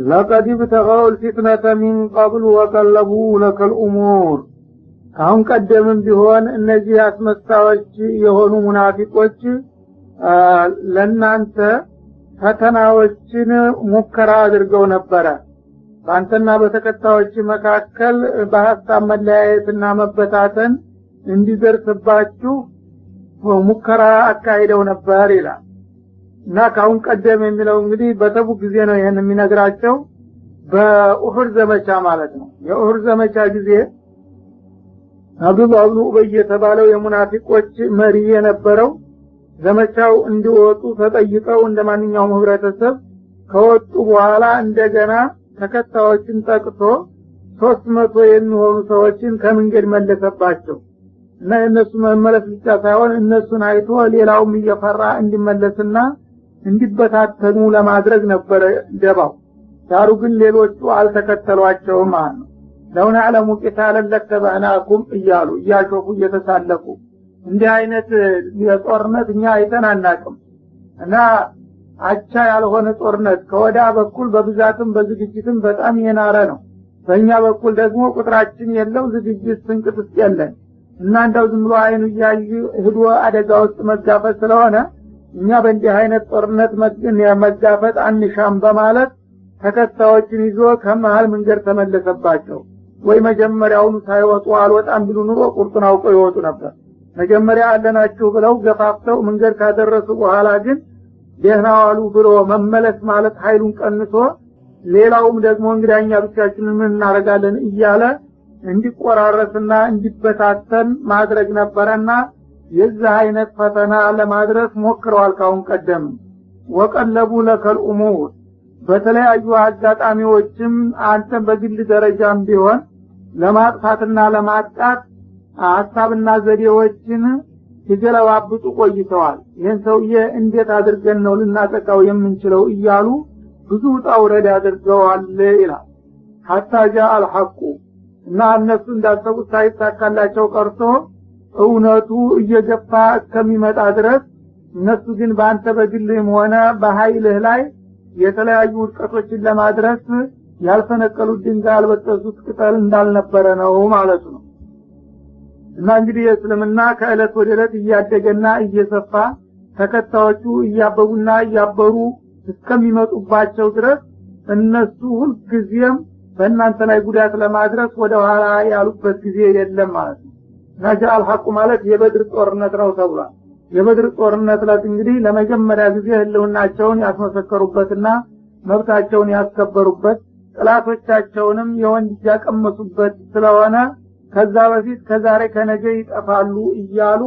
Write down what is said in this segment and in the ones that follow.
لقد ابتغوا الفتنة من قبل وقلبوا لك الأمور አሁን ቀደምም ቢሆን እነዚህ አስመሳዮች የሆኑ ሙናፊቆች ለናንተ ፈተናዎችን ሙከራ አድርገው ነበር ባንተና በተከታዮች መካከል በሐሳብ መለያየትና መበታተን እንዲደርስባችሁ ሙከራ አካሂደው ነበር ይላል እና ካሁን ቀደም የሚለው እንግዲህ በተቡክ ጊዜ ነው ይሄን የሚነግራቸው በኡሁድ ዘመቻ ማለት ነው የኡሁድ ዘመቻ ጊዜ አብዱላህ ኢብኑ ኡበይ የተባለው የሙናፊቆች መሪ የነበረው ዘመቻው እንዲወጡ ተጠይቀው እንደማንኛውም ህብረተሰብ ከወጡ በኋላ እንደገና ተከታዮችን ጠቅቶ 300 የሚሆኑ ሰዎችን ከመንገድ መለሰባቸው እና እነሱ መመለስ ብቻ ሳይሆን እነሱን አይቶ ሌላውም እየፈራ እንዲመለስና እንዲበታተኑ ለማድረግ ነበር ደባው ዳሩ ግን ሌሎቹ አልተከተሏቸውም ማለት ነው ለውና ዓለሙ ቂታለን ለተባናኩም እያሉ እያሾፉ እየተሳለቁ እንዲህ አይነት የጦርነት እኛ አይተናናቅም እና አቻ ያልሆነ ጦርነት ከወዳ በኩል በብዛትም በዝግጅትም በጣም የናረ ነው በእኛ በኩል ደግሞ ቁጥራችን የለው ዝግጅት ስንቅጥስ የለን እና እንደው ዝም ብሎ አይኑ ያዩ ህዶ አደጋ ውስጥ መጋፈጥ ስለሆነ እኛ በእንዲህ አይነት ጦርነት መጋፈጥ አንሻም በማለት ተከታዮችን ይዞ ከመሃል መንገድ ተመለሰባቸው ወይ መጀመሪያውኑ ሳይወጡ አልወጣም ቢሉ ኑሮ ቁርጡን አውቀው ይወጡ ነበር መጀመሪያ አለናችሁ ብለው ገፋፍተው መንገድ ካደረሱ በኋላ ግን ደህናዋሉ ብሎ መመለስ ማለት ኃይሉን ቀንሶ ሌላውም ደግሞ እንግዳኛ ብቻችንን ምን እናረጋለን እያለ እንዲቆራረስና እንዲበታተን ማድረግ ነበርና የዛ አይነት ፈተና ለማድረስ ሞክረዋል ካሁን ቀደም ወቀለቡ ለከል ኡሙር በተለያዩ አጋጣሚዎችም አንተ በግል ደረጃም ቢሆን ለማጥፋትና ለማጥቃት ሐሳብና ዘዴዎችን ይገለባብጡ ቆይተዋል ይሄን ሰውዬ እንዴት አድርገን ነው ልናጠቃው የምንችለው እያሉ ብዙ ጣውረድ አድርገዋል ይላል ሐታ ጃ አልሐቁ እና እነሱ እንዳሰቡት ሳይሳካላቸው ቀርቶ እውነቱ እየገፋ እስከሚመጣ ድረስ እነሱ ግን በአንተ በግልህም ሆነ በኃይልህ ላይ የተለያዩ ውድቀቶችን ለማድረስ ያልፈነቀሉት ድንጋይ አልበጠሱት ቅጠል እንዳልነበረ ነው ማለት ነው እና እንግዲህ እስልምና ከእለት ወደ እለት እያደገና እየሰፋ ተከታዮቹ እያበቡና እያበሩ እስከሚመጡባቸው ድረስ እነሱ ሁልጊዜም በእናንተ ላይ ጉዳት ለማድረስ ወደ ኋላ ያሉበት ጊዜ የለም ማለት ነው ነጃል ሐቁ ማለት የበድር ጦርነት ነው ተብሏል የበድር ጦርነት ላይ እንግዲህ ለመጀመሪያ ጊዜ ህልውናቸውን ያስመሰከሩበትና መብታቸውን ያስከበሩበት ጥላቶቻቸውንም የወንድ ያቀመሱበት ስለሆነ ከዛ በፊት ከዛሬ ከነገ ይጠፋሉ እያሉ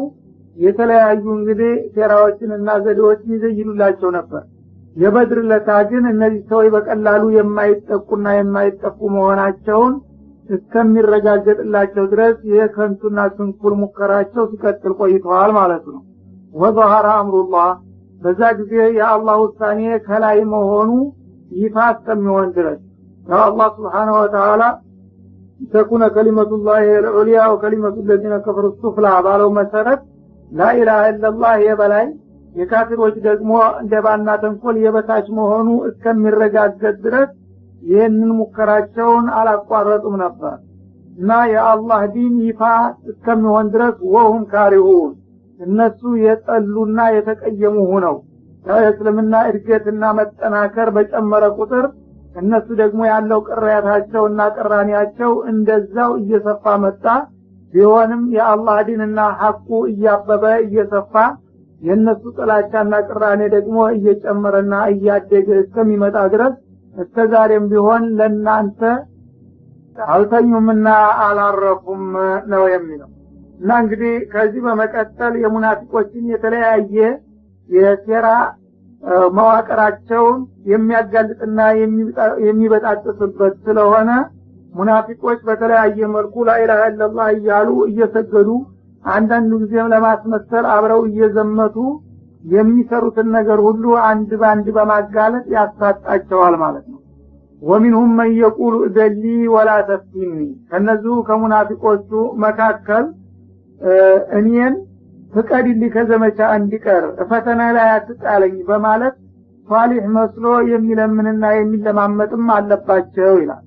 የተለያዩ እንግዲህ ሴራዎችንና ዘዴዎችን ይዘይሉላቸው ነበር የበድር ለታ ግን እነዚህ ሰዎች በቀላሉ የማይጠቁና የማይጠፉ መሆናቸውን እስከሚረጋገጥላቸው ድረስ የከንቱና ስንኩል ሙከራቸው ሲቀጥል ቆይተዋል ማለት ነው ወظهر امر الله በዛ ጊዜ የአላህ ውሳኔ ከላይ መሆኑ ይፋ እስከሚሆን ድረስ አላህ Subhanahu Wa Ta'ala تكون كلمة الله العليا وكلمة الذين كفروا السفلى ባለው መሰረት لا اله الا الله የበላይ የካፊሮች ደግሞ እንደባና ተንኮል የበታች መሆኑ እስከሚረጋገጥ ድረስ ይህንን ሙከራቸውን አላቋረጡም ነበር እና የአላህ ዲን ይፋ እስከሚሆን ድረስ ወሁም ካሪሁን እነሱ የጠሉና የተቀየሙ ሆነው የእስልምና እድገትና መጠናከር በጨመረ ቁጥር እነሱ ደግሞ ያለው ቅራታቸውና ቅራኔያቸው እንደዛው እየሰፋ መጣ ቢሆንም የአላህ ዲንና ሐቁ እያበበ እየሰፋ የነሱ ጥላቻና ቅራኔ ደግሞ እየጨመረና እያደገ እስከሚመጣ ድረስ እስከዛሬም ቢሆን ለናንተ አልተኙምና አላረፉም ነው የሚለው እና እንግዲህ ከዚህ በመቀጠል የሙናፊቆችን የተለያየ የሴራ መዋቅራቸውን የሚያጋልጥና የሚበጣጥስበት ስለሆነ ሙናፊቆች በተለያየ መልኩ ላኢላሃ ኢላላህ እያሉ እየሰገዱ አንዳንድ ጊዜም ለማስመሰል አብረው እየዘመቱ የሚሰሩትን ነገር ሁሉ አንድ ባንድ በማጋለጥ ያሳጣቸዋል ማለት ነው ومنهم من يقول ذلي ولا تفتني ከነዚህ ከሙናፊቆቹ መካከል እኔን ፍቀድልኝ ከዘመቻ እንዲቀር ፈተና ላይ አትጣለኝ በማለት ሷሊህ መስሎ የሚለምንና የሚለማመጥም አለባቸው ይላል።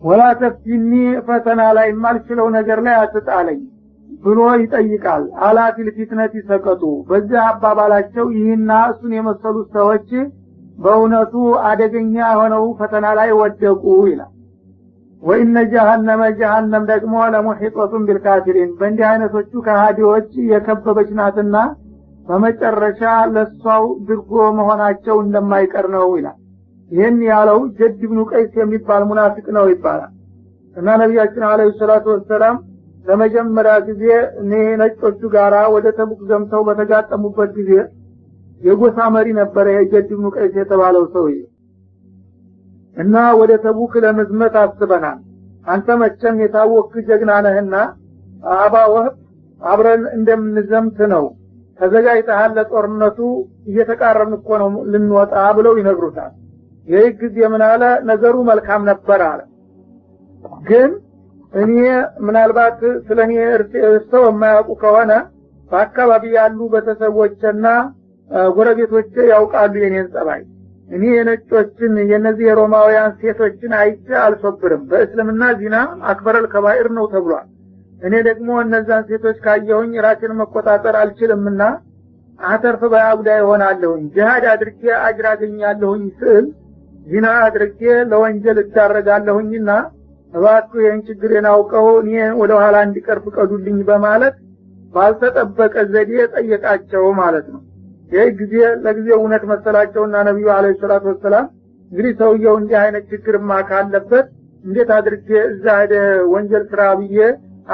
ወላ ተፍቲኒ ፈተና ላይ ማልችለው ነገር ላይ አትጣለኝ ብሎ ይጠይቃል። አላፊል ፊትነቲ ሰቀጡ በዚህ አባባላቸው ይህና እሱን የመሰሉ ሰዎች በእውነቱ አደገኛ ሆነው ፈተና ላይ ወደቁ ይላል። ወኢነ ጀሃነም ደግሞ ለሙሒጦቱን ቢልካፊሪን በእንዲህ አይነቶቹ ከሃዲዎች የከበበች ናትና በመጨረሻ ለሷው ድርጎ መሆናቸው እንደማይቀር ነው ይላል። ይህን ያለው ጀድ ብኑ ቀይስ የሚባል ሙናፊቅ ነው ይባላል። እና ነቢያችን አለይሂ ሰላቱ ወሰላም ለመጀመሪያ ጊዜ ነጮቹ ጋራ ወደ ተቡክ ዘምተው በተጋጠሙበት ጊዜ የጎሳ መሪ ነበረ የጀድ ብኑ ቀይስ የተባለው ሰውዬ። እና ወደ ተቡክ ለመዝመት አስበናል፣ አንተ መቼም የታወክ ጀግና ነህና አባወህ አብረን እንደምንዘምት ነው ተዘጋጅተሃል፣ ለጦርነቱ እየተቃረምን እኮ ነው ልንወጣ ብለው ይነግሩታል። ይህ ጊዜ ምን አለ? ነገሩ መልካም ነበር አለ፣ ግን እኔ ምናልባት ስለኔ እርሰው የማያውቁ ከሆነ በአካባቢ ያሉ ቤተሰቦችና ጎረቤቶቼ ያውቃሉ የኔን ጸባይ። እኔ የነጮችን የነዚህ የሮማውያን ሴቶችን አይቼ አልሶብርም። በእስልምና ዚና አክበረል ከባኢር ነው ተብሏል። እኔ ደግሞ እነዛን ሴቶች ካየሁኝ ራሴን መቆጣጠር አልችልምና አተርፍ ባያጉዳ ይሆናለሁኝ። ጂሃድ አድርጌ አጅር አገኛለሁኝ ስል ዚና አድርጌ ለወንጀል እዳረጋለሁኝና እባክህ ይህን ችግሬን አውቀው እኔ ወደ ኋላ እንዲቀር ፍቀዱልኝ በማለት ባልተጠበቀ ዘዴ ጠየቃቸው ማለት ነው። ይህ ጊዜ ለጊዜው እውነት መሰላቸውና ነብዩ አለይሂ ሰላቱ ወሰላም እንግዲህ ሰውየው እንዲህ አይነት ችግርማ ካለበት እንዴት አድርጌ እዛ ሄደ ወንጀል ስራ ብዬ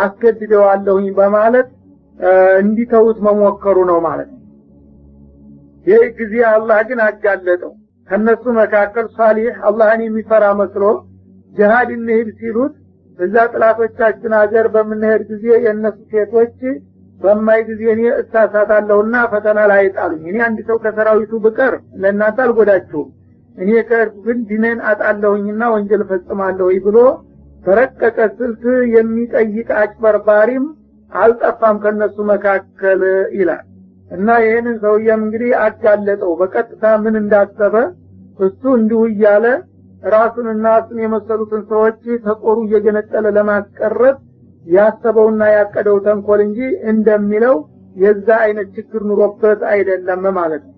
አስገድደዋለሁኝ በማለት እንዲተውት መሞከሩ ነው ማለት ነው። ይህ ጊዜ አላህ ግን አጋለጠው። ከነሱ መካከል ሷሊህ አላህን የሚፈራ መስሎ ጂሃድ እንሂድ ሲሉት እዛ ጥላቶቻችን ሀገር በምንሄድ ጊዜ የእነሱ ሴቶች በማይ ጊዜ እኔ እሳሳታለሁና ፈተና ላይ ጣሉኝ። እኔ አንድ ሰው ከሰራዊቱ ብቀር ለእናንተ አልጎዳችሁም፣ እኔ ከእርሱ ግን ዲኔን አጣለሁኝና ወንጀል ፈጽማለሁ ብሎ በረቀቀ ስልት የሚጠይቅ አጭበርባሪም አልጠፋም ከነሱ መካከል ይላል። እና ይህንን ሰውየም እንግዲህ አጋለጠው በቀጥታ ምን እንዳሰበ። እሱ እንዲሁ እያለ ራሱንና እሱን የመሰሉትን ሰዎች ተቆሩ እየገነጠለ ለማስቀረት ያሰበውና ያቀደው ተንኮል እንጂ እንደሚለው የዛ አይነት ችግር ኑሮበት አይደለም ማለት ነው።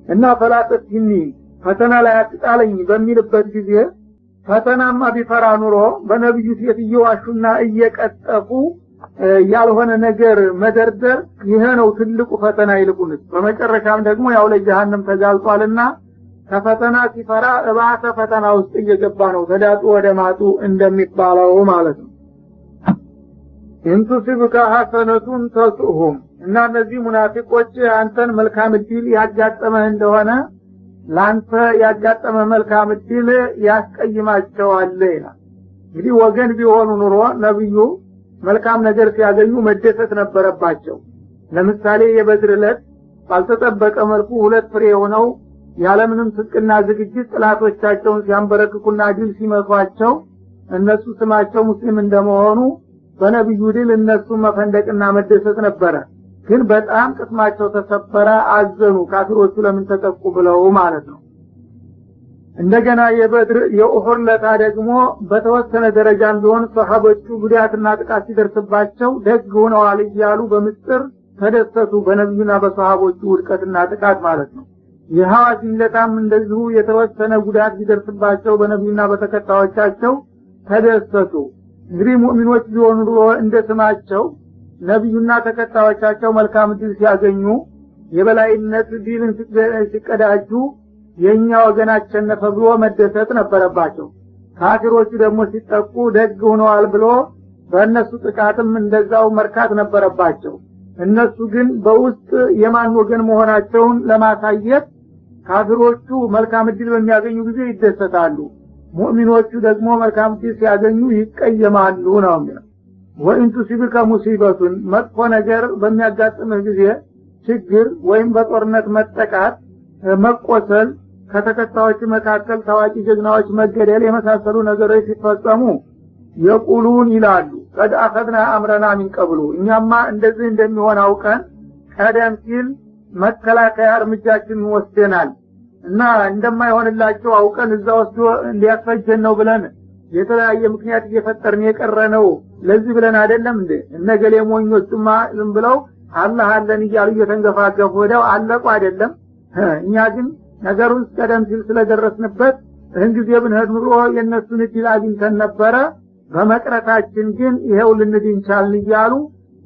እና ፈላተቲኒ ፈተና ላይ አትጣለኝ በሚልበት ጊዜ ፈተናማ ቢፈራ ኑሮ በነብዩ ፊት እየዋሹና እየቀጠፉ ያልሆነ ነገር መደርደር ይሄ ነው ትልቁ ፈተና። ይልቁንስ በመጨረሻም ደግሞ ያው ለጀሃነም ተጋልጧልና ከፈተና ሲፈራ እባሰ ፈተና ውስጥ እየገባ ነው ተዳጡ ወደ ማጡ እንደሚባለው ማለት ነው። እንቱ ሲብካ ሐሰነቱን ተስኡሁም እና እነዚህ ሙናፊቆች አንተን መልካም እድል ያጋጠመህ እንደሆነ ላንተ ያጋጠመ መልካም እድል ያስቀይማቸዋል ይላል። እንግዲህ ወገን ቢሆኑ ኑሮ ነብዩ መልካም ነገር ሲያገኙ መደሰት ነበረባቸው። ለምሳሌ የበድር ዕለት ባልተጠበቀ መልኩ ሁለት ፍሬ ሆነው ያለምንም ትጥቅና ዝግጅት ጥላቶቻቸውን ሲያንበረክኩና ድል ሲመቷቸው እነሱ ስማቸው ሙስሊም እንደመሆኑ በነብዩ ድል እነሱ መፈንደቅና መደሰት ነበረ። ግን በጣም ቅስማቸው ተሰበረ፣ አዘኑ። ካፊሮቹ ለምን ተጠቁ ብለው ማለት ነው። እንደገና የበድር የኡሁድ ለታ ደግሞ በተወሰነ ደረጃም ቢሆን ሰሃቦቹ ጉዳትና ጥቃት ሲደርስባቸው ደግ ሆነዋል እያሉ በምስጥር ተደሰቱ፣ በነብዩና በሰሃቦቹ ውድቀትና ጥቃት ማለት ነው። የሐዋዚን ለታም እንደዚሁ የተወሰነ ጉዳት ሲደርስባቸው በነብዩና በተከታዮቻቸው ተደሰቱ። እንግዲህ ሙእሚኖች ቢሆኑ እንደ ስማቸው ነብዩና ተከታዮቻቸው መልካም ድል ሲያገኙ የበላይነት ድልን ሲቀዳጁ የኛ ወገን አሸነፈ ብሎ መደሰት ነበረባቸው። ካፊሮቹ ደግሞ ሲጠቁ ደግ ሆነዋል ብሎ በእነሱ ጥቃትም እንደዛው መርካት ነበረባቸው። እነሱ ግን በውስጥ የማን ወገን መሆናቸውን ለማሳየት ካፊሮቹ መልካም ድል በሚያገኙ ጊዜ ይደሰታሉ፣ ሙእሚኖቹ ደግሞ መልካም ድል ሲያገኙ ይቀየማሉ ነው የሚለው። ወኢንቱ ሲብከ ሙሲበቱን መጥፎ ነገር በሚያጋጥምህ ጊዜ ችግር ወይም በጦርነት መጠቃት፣ መቆሰል፣ ከተከታዮች መካከል ታዋቂ ጀግናዎች መገደል የመሳሰሉ ነገሮች ሲፈጸሙ የቁሉን ይላሉ ቀድ አኸድና አምረና ሚን ቀብሉ እኛማ እንደዚህ እንደሚሆን አውቀን ቀደም ሲል መከላከያ እርምጃችንን ወስደናል እና እንደማይሆንላቸው አውቀን እዛ ወስዶ እንዲያፈጀን ነው ብለን የተለያየ ምክንያት እየፈጠርን የቀረነው ለዚህ ብለን አይደለም እንዴ? እነገሌ ሞኞችማ ዝም ብለው አላህ አለን እያሉ እየተንገፋገፉ ወዲያው አለቁ አይደለም? እኛ ግን ነገሩን ቀደም ሲል ስለደረስንበት ይህን ጊዜ ብንሄድ ኑሮ የእነሱን እድል አግኝተን ነበረ፣ በመቅረታችን ግን ይሄው ልንድን ቻልን እያሉ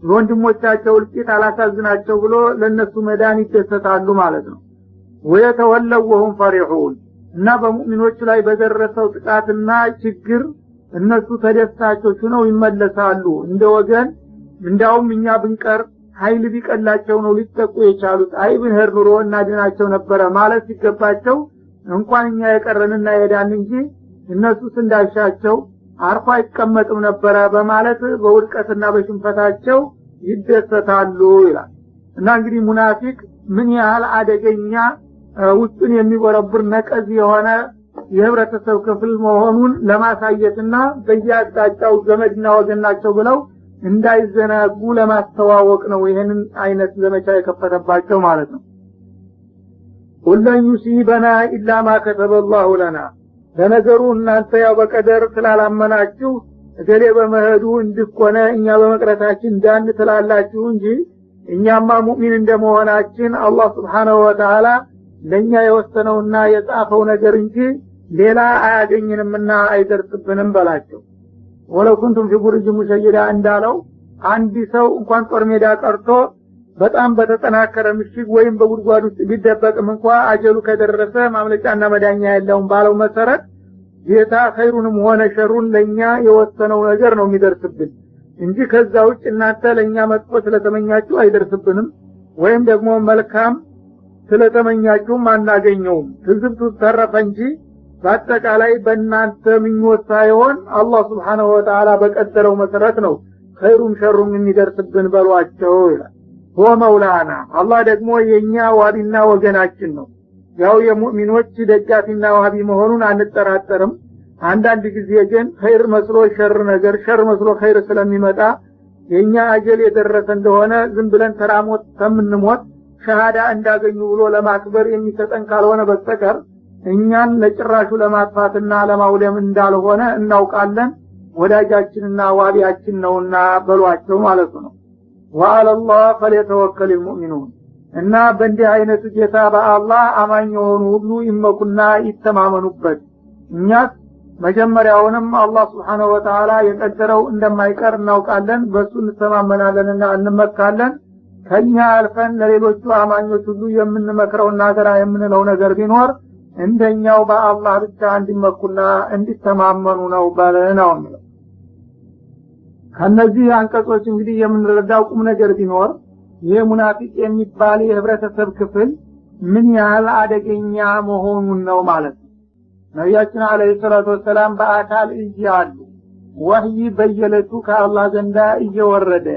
ወንድሞቻቸው እልቂት አላሳዝናቸው ብሎ ለነሱ መዳን ይደሰታሉ ማለት ነው። ወየተወለው ወሁም ፈሪሑን እና በሙእሚኖች ላይ በደረሰው ጥቃትና ችግር እነሱ ተደሳቾች ሆነው ይመለሳሉ። እንደ ወገን እንዳውም እኛ ብንቀር ኃይል ቢቀላቸው ነው ሊጠቁ የቻሉት፣ አይ ብንሄድ ኑሮ እናድናቸው ነበረ ማለት ሲገባቸው እንኳን እኛ የቀረንና የዳን እንጂ እነሱስ እንዳሻቸው አርፎ አይቀመጥም ነበረ በማለት በውድቀትና በሽንፈታቸው ይደሰታሉ ይላል። እና እንግዲህ ሙናፊቅ ምን ያህል አደገኛ ውስጡን የሚበረብር ነቀዝ የሆነ የህብረተሰብ ክፍል መሆኑን ለማሳየትና በየአቅጣጫው ዘመድና ወገናቸው ብለው እንዳይዘናጉ ለማስተዋወቅ ነው ይሄንን አይነት ዘመቻ የከፈተባቸው ማለት ነው። ወለን yuሲበና ኢላ ማ ከተበላሁ ለና፣ ለነገሩ እናንተ ያው በቀደር ስላላመናችሁ እገሌ በመሄዱ እንድኮነ እኛ በመቅረታችን ዳን ትላላችሁ እንጂ እኛማ ሙእሚን እንደመሆናችን አላህ Subhanahu Wa Ta'ala ለኛ የወሰነውና የጻፈው ነገር እንጂ ሌላ አያገኝንምና አይደርስብንም በላቸው። ወለው ኩንቱም ፊ ቡርጅ ሙሸይዳ እንዳለው አንድ ሰው እንኳን ጦር ሜዳ ቀርቶ በጣም በተጠናከረ ምሽግ ወይም በጉድጓድ ውስጥ ቢደበቅም እንኳን አጀሉ ከደረሰ ማምለጫና መዳኛ የለውም ባለው መሰረት ጌታ ኸይሩንም ሆነ ሸሩን ለኛ የወሰነው ነገር ነው የሚደርስብን እንጂ ከዛ ውጭ እናንተ ለኛ መጥፎ ስለተመኛችሁ አይደርስብንም፣ ወይም ደግሞ መልካም ስለተመኛችሁ አናገኘውም። ትዝብቱ ተረፈ እንጂ በአጠቃላይ በእናንተ ምኞት ሳይሆን አላህ Subhanahu Wa Ta'ala በቀደረው መሰረት ነው ኸይሩም ሸሩም የሚደርስብን በሏቸው ይላል። ሆ መውላና አላህ ደግሞ የኛ ዋቢና ወገናችን ነው። ያው የሙእሚኖች ደጋፊና ዋቢ መሆኑን አንጠራጠርም። አንዳንድ ጊዜ ግን ኸይር መስሎ ሸር ነገር፣ ሸር መስሎ ኸይር ስለሚመጣ የኛ አጀል የደረሰ እንደሆነ ዝም ብለን ተራሞት ከምንሞት ሸሃዳ እንዳገኙ ብሎ ለማክበር የሚሰጠን ካልሆነ በስተቀር እኛን ለጭራሹ ለማጥፋትና ለማውደም እንዳልሆነ እናውቃለን። ወዳጃችንና ዋቢያችን ነውና በሏቸው ማለት ነው። ወአለላህ ፈለተወከል المؤمنون እና በእንዲህ አይነቱ ጌታ በአላህ አማኝ የሆኑ ሁሉ ይመኩና ይተማመኑበት። እኛስ መጀመሪያውንም አላህ Subhanahu Wa Ta'ala የቀደረው እንደማይቀር እናውቃለን፣ በሱ እንተማመናለንና እንመካለን። ከኛ አልፈን ለሌሎቹ አማኞች ሁሉ የምንመክረውና አደራ የምንለው ነገር ቢኖር እንደኛው በአላህ ብቻ እንዲመኩና እንዲተማመኑ ነው ባለናው ነው። ከነዚህ አንቀጾች እንግዲህ የምንረዳው ቁም ነገር ቢኖር ይሄ ሙናፊቅ የሚባል የህብረተሰብ ክፍል ምን ያህል አደገኛ መሆኑን ነው ማለት ነው። ነብያችን አለይሂ ሰላቱ ወሰለም በአካል እያሉ ወህይ በየለቱ ከአላህ ዘንዳ እየወረደ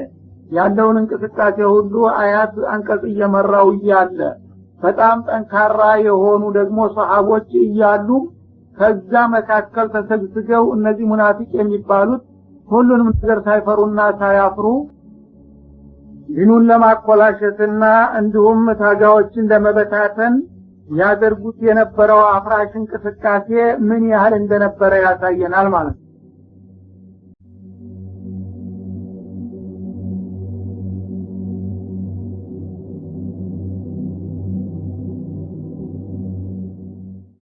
ያለውን እንቅስቃሴ ሁሉ አያት አንቀጽ እየመራው እያለ በጣም ጠንካራ የሆኑ ደግሞ ሷሃቦች እያሉ ከዛ መካከል ተሰግስገው እነዚህ ሙናፊቅ የሚባሉት ሁሉንም ነገር ሳይፈሩና ሳያፍሩ ዲኑን ለማቆላሸትና እንዲሁም ታጋዎችን ለመበታተን ያደርጉት የነበረው አፍራሽ እንቅስቃሴ ምን ያህል እንደነበረ ያሳየናል ማለት ነው።